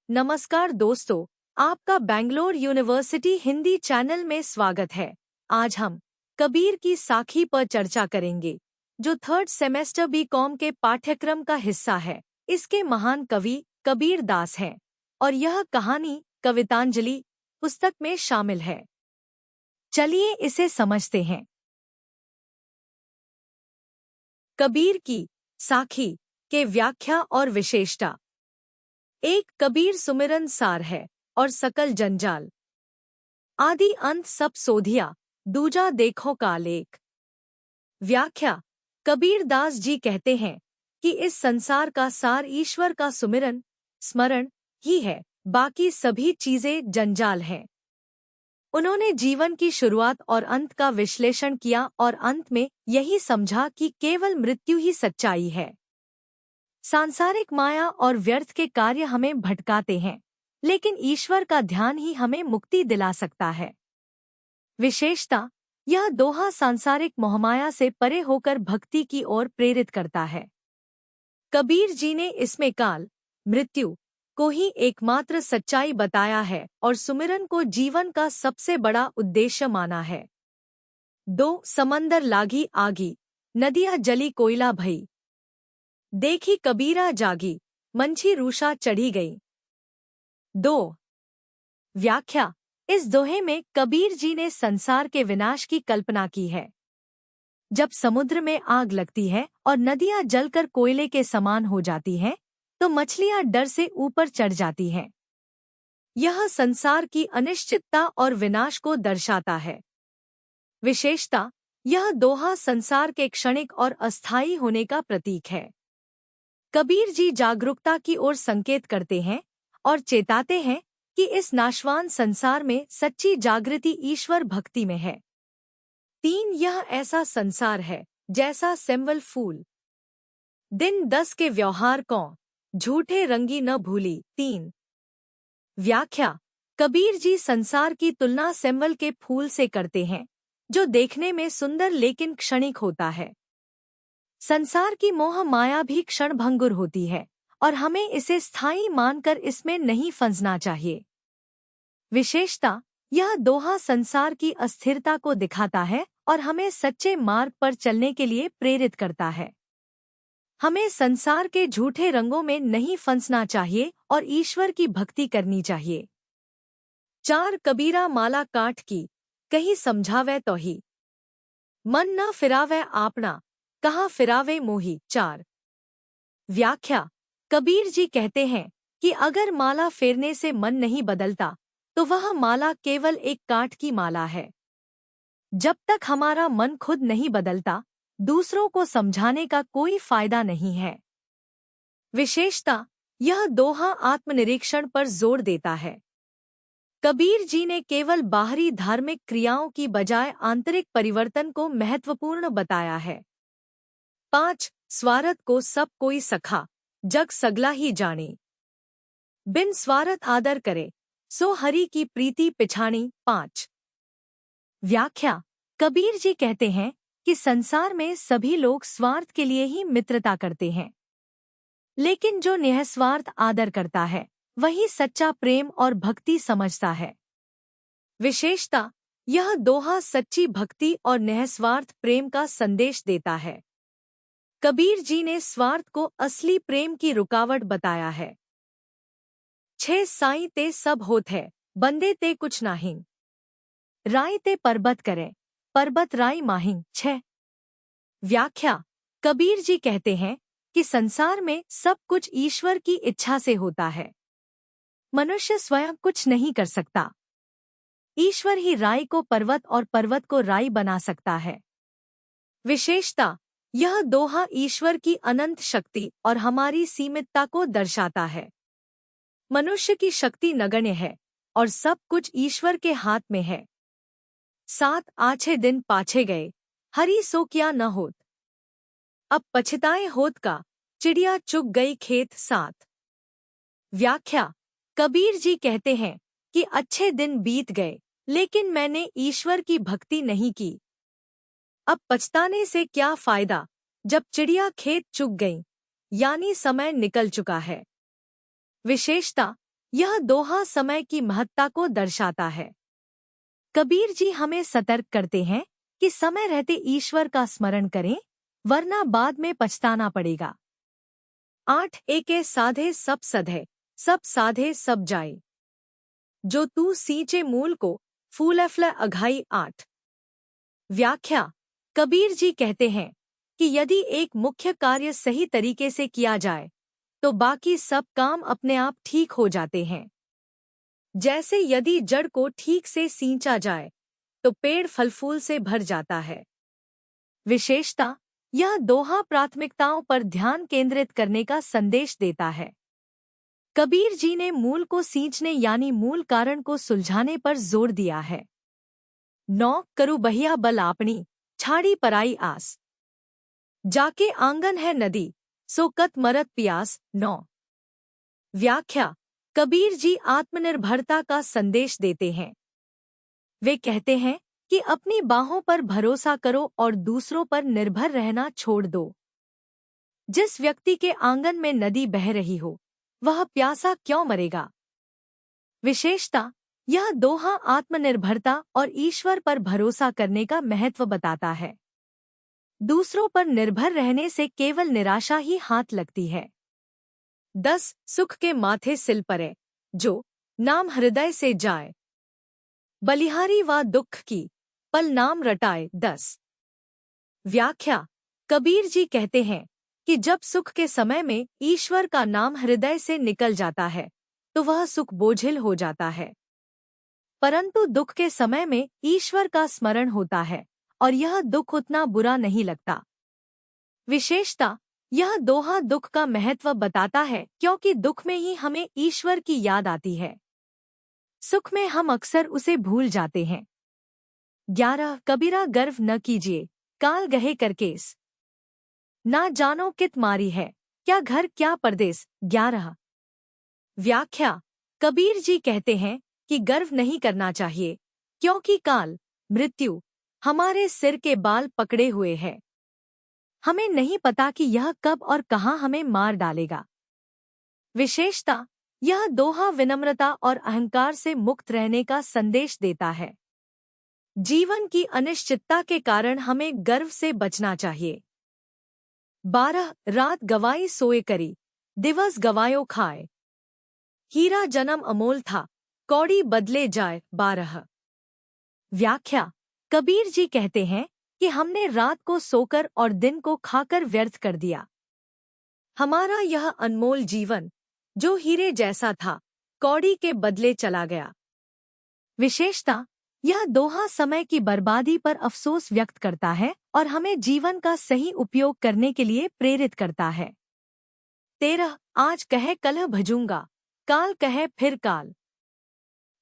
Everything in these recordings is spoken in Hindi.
नमस्कार दोस्तों, आपका बैंगलोर यूनिवर्सिटी हिंदी चैनल में स्वागत है। आज हम कबीर की साखी पर चर्चा करेंगे, जो थर्ड सेमेस्टर बीकॉम के पाठ्यक्रम का हिस्सा है। इसके महान कवि कबीर दास हैं और यह कहानी कवितांजलि पुस्तक में शामिल है। चलिए इसे समझते हैं। कबीर की साखी के व्याख्या और विशेषता। एक कबीर सुमिरन सार है और सकल जंजाल आदि अंत सब सोधिया, दूजा देखो का लेख। व्याख्या। कबीर दास जी कहते हैं कि इस संसार का सार ईश्वर का सुमिरन स्मरण ही है, बाकी सभी चीजें जंजाल हैं। उन्होंने जीवन की शुरुआत और अंत का विश्लेषण किया और अंत में यही समझा कि केवल मृत्यु ही सच्चाई है। सांसारिक माया और व्यर्थ के कार्य हमें भटकाते हैं, लेकिन ईश्वर का ध्यान ही हमें मुक्ति दिला सकता है। विशेषता। यह दोहा सांसारिक मोहमाया से परे होकर भक्ति की ओर प्रेरित करता है। कबीर जी ने इसमें काल, मृत्यु को ही एकमात्र सच्चाई बताया है और सुमिरन को जीवन का सबसे बड़ा उद्देश्य माना है। 2 समंदर लागी आगी, नदियाँ जली कोयला भई, देखी कबीरा जागी, मंझी रूषा चढ़ी गई। 2 व्याख्या। इस दोहे में कबीर जी ने संसार के विनाश की कल्पना की है। जब समुद्र में आग लगती है और नदियां जलकर कोयले के समान हो जाती हैं, तो मछलियां डर से ऊपर चढ़ जाती हैं। यह संसार की अनिश्चितता और विनाश को दर्शाता है। विशेषता। यह दोहा संसार के क्षणिक और अस्थायी होने का प्रतीक है। कबीर जी जागरूकता की ओर संकेत करते हैं और चेताते हैं कि इस नाशवान संसार में सच्ची जागृति ईश्वर भक्ति में है। 3 यह ऐसा संसार है जैसा सेम्वल फूल, दिन 10 के व्यवहार को झूठे रंगी न भूली। 3 व्याख्या। कबीर जी संसार की तुलना सेम्वल के फूल से करते हैं, जो देखने में सुंदर लेकिन क्षणिक होता है। संसार की मोह माया भी क्षणभंगुर होती है और हमें इसे स्थायी मानकर इसमें नहीं फंसना चाहिए। विशेषता। यह दोहा संसार की अस्थिरता को दिखाता है और हमें सच्चे मार्ग पर चलने के लिए प्रेरित करता है। हमें संसार के झूठे रंगों में नहीं फंसना चाहिए और ईश्वर की भक्ति करनी चाहिए। 4 कबीरा माला काठ की, कहीं समझावे तो ही, मन न फिरावे आपना, कहाँ फिरावे मोही। 4 व्याख्या। कबीर जी कहते हैं कि अगर माला फेरने से मन नहीं बदलता तो वह माला केवल एक काठ की माला है। जब तक हमारा मन खुद नहीं बदलता, दूसरों को समझाने का कोई फायदा नहीं है। विशेषता। यह दोहा आत्मनिरीक्षण पर जोर देता है। कबीर जी ने केवल बाहरी धार्मिक क्रियाओं की बजाय आंतरिक परिवर्तन को महत्वपूर्ण बताया है। 5 स्वार्थ को सब कोई सखा, जग सगला ही जाने, बिन स्वार्थ आदर करे, सो हरि की प्रीति पिछाणी। 5 व्याख्या। कबीर जी कहते हैं कि संसार में सभी लोग स्वार्थ के लिए ही मित्रता करते हैं, लेकिन जो निःस्वार्थ आदर करता है वही सच्चा प्रेम और भक्ति समझता है। विशेषता। यह दोहा सच्ची भक्ति और निःस्वार्थ प्रेम का संदेश देता है। कबीर जी ने स्वार्थ को असली प्रेम की रुकावट बताया है। 6 साईं ते सब होत है, बंदे ते कुछ नाहिं, राय ते पर्बत करे, पर्बत राय माहिं। 6 व्याख्या। कबीर जी कहते हैं कि संसार में सब कुछ ईश्वर की इच्छा से होता है। मनुष्य स्वयं कुछ नहीं कर सकता। ईश्वर ही राय को पर्वत और पर्वत को राई बना सकता है। विशेषता। यह दोहा ईश्वर की अनंत शक्ति और हमारी सीमितता को दर्शाता है। मनुष्य की शक्ति नगण्य है और सब कुछ ईश्वर के हाथ में है। 7 आछे दिन पाछे गए, हरी सो क्या न होत, अब पछताए होत का, चिड़िया चुग गई खेत। 7 व्याख्या। कबीर जी कहते हैं कि अच्छे दिन बीत गए, लेकिन मैंने ईश्वर की भक्ति नहीं की। अब पछताने से क्या फायदा, जब चिड़िया खेत चुग गई, यानी समय निकल चुका है। विशेषता। यह दोहा समय की महत्ता को दर्शाता है। कबीर जी हमें सतर्क करते हैं कि समय रहते ईश्वर का स्मरण करें, वरना बाद में पछताना पड़ेगा। 8 एके साधे सब सधे, सब साधे सब जाए। जो तू सींचे मूल को, फूलफल अघाई 8। व्याख्या। कबीर जी कहते हैं कि यदि एक मुख्य कार्य सही तरीके से किया जाए तो बाकी सब काम अपने आप ठीक हो जाते हैं। जैसे यदि जड़ को ठीक से सींचा जाए तो पेड़ फल फूल से भर जाता है। विशेषता, यह दोहा प्राथमिकताओं पर ध्यान केंद्रित करने का संदेश देता है। कबीर जी ने मूल को सींचने यानी मूल कारण को सुलझाने पर जोर दिया है। 9 करु बहिया बल आपनी, छाड़ी पराई आस। जाके आंगन है नदी, सो कत मरत पियास। 9। व्याख्या। कबीर जी आत्मनिर्भरता का संदेश देते हैं। वे कहते हैं कि अपनी बाहों पर भरोसा करो और दूसरों पर निर्भर रहना छोड़ दो। जिस व्यक्ति के आंगन में नदी बह रही हो, वह प्यासा क्यों मरेगा। विशेषता, यह दोहा आत्मनिर्भरता और ईश्वर पर भरोसा करने का महत्व बताता है। दूसरों पर निर्भर रहने से केवल निराशा ही हाथ लगती है। 10 सुख के माथे सिल परे, जो नाम हृदय से जाए। बलिहारी व दुख की, पल नाम रटाए। 10। व्याख्या। कबीर जी कहते हैं कि जब सुख के समय में ईश्वर का नाम हृदय से निकल जाता है तो वह सुख बोझिल हो जाता है, परंतु दुख के समय में ईश्वर का स्मरण होता है और यह दुख उतना बुरा नहीं लगता। विशेषता, यह दोहा दुख का महत्व बताता है क्योंकि दुख में ही हमें ईश्वर की याद आती है। सुख में हम अक्सर उसे भूल जाते हैं। 11 कबीरा गर्व न कीजिए, काल गहे करकेस। ना जानो कित मारी है, क्या घर क्या परदेस। 11। व्याख्या। कबीर जी कहते हैं कि गर्व नहीं करना चाहिए क्योंकि काल, मृत्यु हमारे सिर के बाल पकड़े हुए है। हमें नहीं पता कि यह कब और कहां हमें मार डालेगा। विशेषता, यह दोहा विनम्रता और अहंकार से मुक्त रहने का संदेश देता है। जीवन की अनिश्चितता के कारण हमें गर्व से बचना चाहिए। 12 रात गवाई सोए करी, दिवस गवायो खाए। हीरा जन्म अमोल था, कौड़ी बदले जाए। 12। व्याख्या। कबीर जी कहते हैं कि हमने रात को सोकर और दिन को खाकर व्यर्थ कर दिया। हमारा यह अनमोल जीवन, जो हीरे जैसा था, कौड़ी के बदले चला गया। विशेषता, यह दोहा समय की बर्बादी पर अफसोस व्यक्त करता है और हमें जीवन का सही उपयोग करने के लिए प्रेरित करता है। 13 आज कहे कलह भजूंगा, काल कहे फिर काल।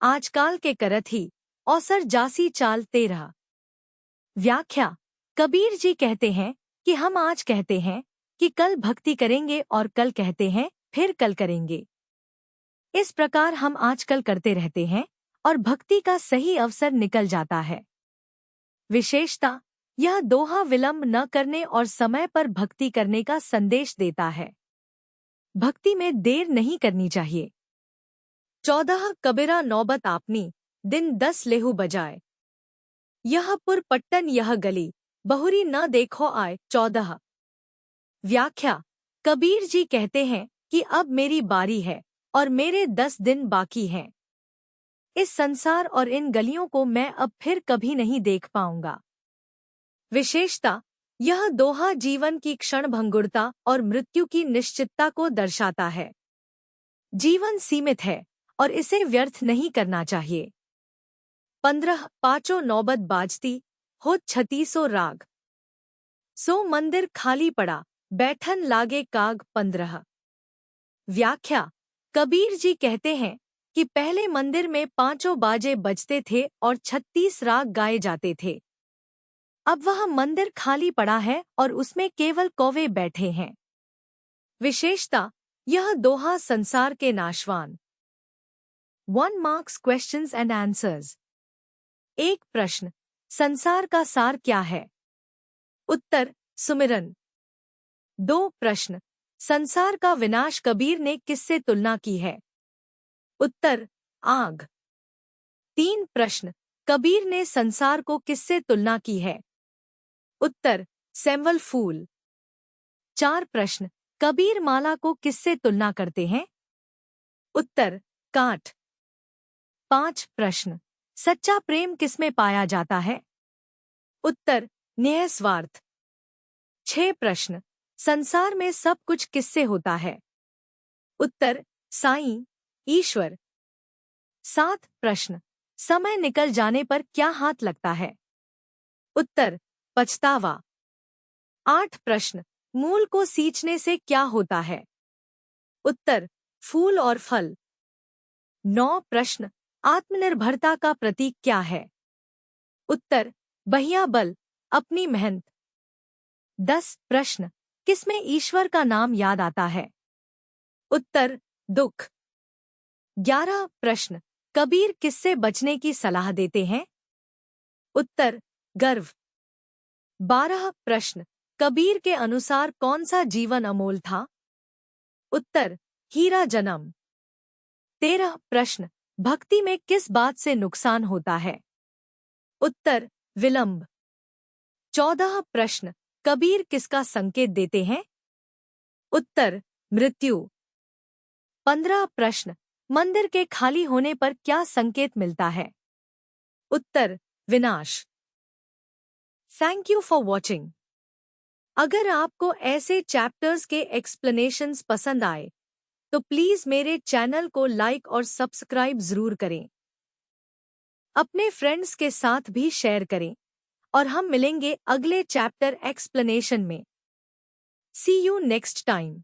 आज काल के करत ही, औसर जासी चाल। 13। व्याख्या। कबीर जी कहते हैं कि हम आज कहते हैं कि कल भक्ति करेंगे और कल कहते हैं फिर कल करेंगे। इस प्रकार हम आजकल करते रहते हैं और भक्ति का सही अवसर निकल जाता है। विशेषता, यह दोहा विलंब न करने और समय पर भक्ति करने का संदेश देता है। भक्ति में देर नहीं करनी चाहिए। 14 कबीरा नौबत आपनी, दिन 10 लेहू बजाए। यह पुर पट्टन यह गली, बहुरी न देखो आए। 14। व्याख्या। कबीर जी कहते हैं कि अब मेरी बारी है और मेरे 10 दिन बाकी हैं। इस संसार और इन गलियों को मैं अब फिर कभी नहीं देख पाऊंगा। विशेषता, यह दोहा जीवन की क्षणभंगुरता और मृत्यु की निश्चितता को दर्शाता है। जीवन सीमित है और इसे व्यर्थ नहीं करना चाहिए। 15 पांचों नौबत बाजती, हो 36 राग। सो मंदिर खाली पड़ा, बैठन लागे काग। 15। व्याख्या। कबीर जी कहते हैं कि पहले मंदिर में 5 बाजे बजते थे और 36 राग गाए जाते थे। अब वह मंदिर खाली पड़ा है और उसमें केवल कौवे बैठे हैं। विशेषता, यह दोहा संसार के नाशवान। 1 मार्क्स क्वेश्चंस एंड आंसर्स। 1 प्रश्न, संसार का सार क्या है? उत्तर, सुमिरन। 2 प्रश्न, संसार का विनाश कबीर ने किससे तुलना की है? उत्तर आग। 3 प्रश्न, कबीर ने संसार को किससे तुलना की है? उत्तर सेंवल फूल। 4 प्रश्न, कबीर माला को किससे तुलना करते हैं? उत्तर काठ। 5 प्रश्न, सच्चा प्रेम किसमें पाया जाता है? उत्तर निःस्वार्थ। 6 प्रश्न, संसार में सब कुछ किससे होता है? उत्तर साईं, ईश्वर। 7 प्रश्न, समय निकल जाने पर क्या हाथ लगता है? उत्तर पछतावा। 8 प्रश्न, मूल को सींचने से क्या होता है? उत्तर फूल और फल। 9 प्रश्न, आत्मनिर्भरता का प्रतीक क्या है? उत्तर बहिया बल, अपनी मेहनत। 10 प्रश्न, किसमें ईश्वर का नाम याद आता है? उत्तर दुख। 11 प्रश्न, कबीर किससे बचने की सलाह देते हैं? उत्तर गर्व। 12 प्रश्न, कबीर के अनुसार कौन सा जीवन अमोल था? उत्तर हीरा जन्म। 13 प्रश्न, भक्ति में किस बात से नुकसान होता है? उत्तर विलंब। 14 प्रश्न, कबीर किसका संकेत देते हैं? उत्तर मृत्यु। 15 प्रश्न, मंदिर के खाली होने पर क्या संकेत मिलता है? उत्तर विनाश। Thank you for watching. अगर आपको ऐसे चैप्टर्स के एक्सप्लेनेशंस पसंद आए तो प्लीज मेरे चैनल को लाइक और सब्सक्राइब जरूर करें। अपने फ्रेंड्स के साथ भी शेयर करें और हम मिलेंगे अगले चैप्टर एक्सप्लेनेशन में। सी यू नेक्स्ट टाइम।